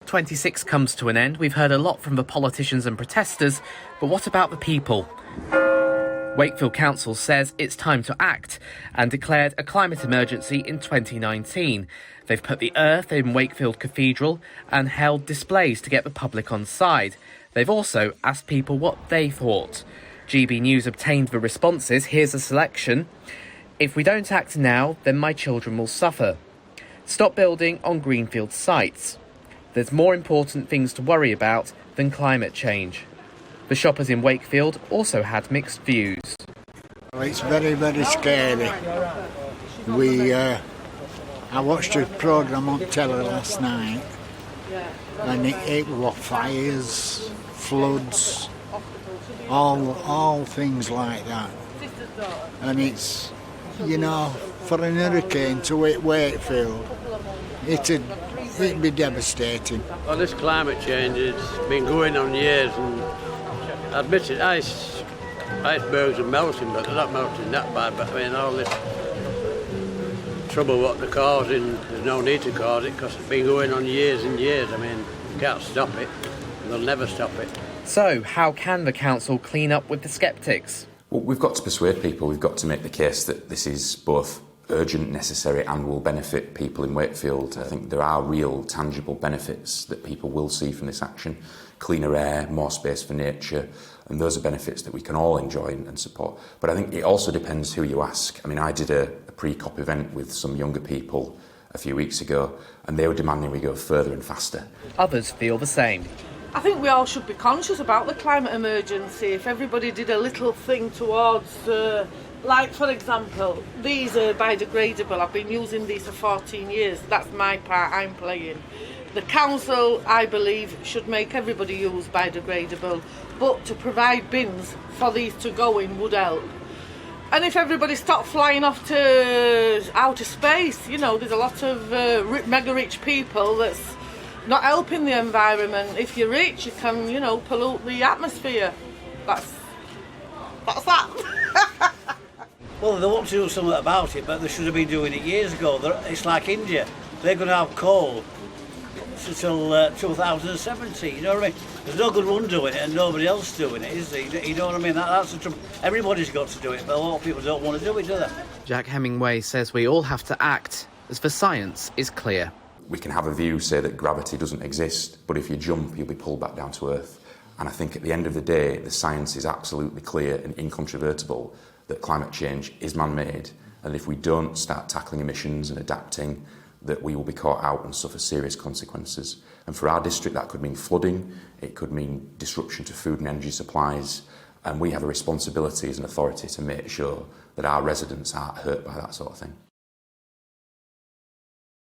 COP26 comes to an end, we've heard a lot from the politicians and protesters, but what about the people? Wakefield Council says it's time to act and declared a climate emergency in 2019. They've put the earth in Wakefield Cathedral and held displays to get the public on side. They've also asked people what they thought. GBNews obtained the responses. Here's a selection. If we don't act now, then my children will suffer. Stop building on greenfield sites. There's more important things to worry about than climate change. The shoppers in Wakefield also had mixed views. Well, it's very, very scary. I watched a programme on telly last night, and it was fires, floods, all things like that. And it's, for an hurricane to hit Wakefield, it'd be devastating. Well, this climate change has been going on years, and I admit it, icebergs are melting, but they're not melting that bad. But I mean, all this trouble what they're causing, there's no need to cause it because it's been going on years and years. I mean, you can't stop it, and they'll never stop it. So, how can the council clean up with the sceptics? Well, we've got to persuade people, we've got to make the case that this is both urgent, necessary and will benefit people in Wakefield. I think there are real, tangible benefits that people will see from this action. Cleaner air, more space for nature, and those are benefits that we can all enjoy and support. But I think it also depends who you ask. I mean, I did a pre-COP event with some younger people a few weeks ago, and they were demanding we go further and faster. Others feel the same. I think we all should be conscious about the climate emergency. If everybody did a little thing towards, like for example, these are biodegradable. I've been using these for 14 years. That's my part I'm playing. The council, I believe, should make everybody use biodegradable, but to provide bins for these to go in would help. And if everybody stopped flying off to outer space, there's a lot of mega rich people that's not helping the environment. If you're rich, you can, pollute the atmosphere. That's that. Well, they want to do something about it, but they should have been doing it years ago. It's like India. They're going to have coal until 2070, you know what I mean? There's no good one doing it and nobody else doing it, is there? You know what I mean? That's the trouble. Everybody's got to do it, but a lot of people don't want to do it, do they? Jack Hemmingway says we all have to act, as the science is clear. We can have a view, say, that gravity doesn't exist, but if you jump, you'll be pulled back down to Earth. And I think at the end of the day, the science is absolutely clear and incontrovertible that climate change is man-made, and if we don't start tackling emissions and adapting, that we will be caught out and suffer serious consequences. And for our district, that could mean flooding, it could mean disruption to food and energy supplies, and we have a responsibility as an authority to make sure that our residents aren't hurt by that sort of thing.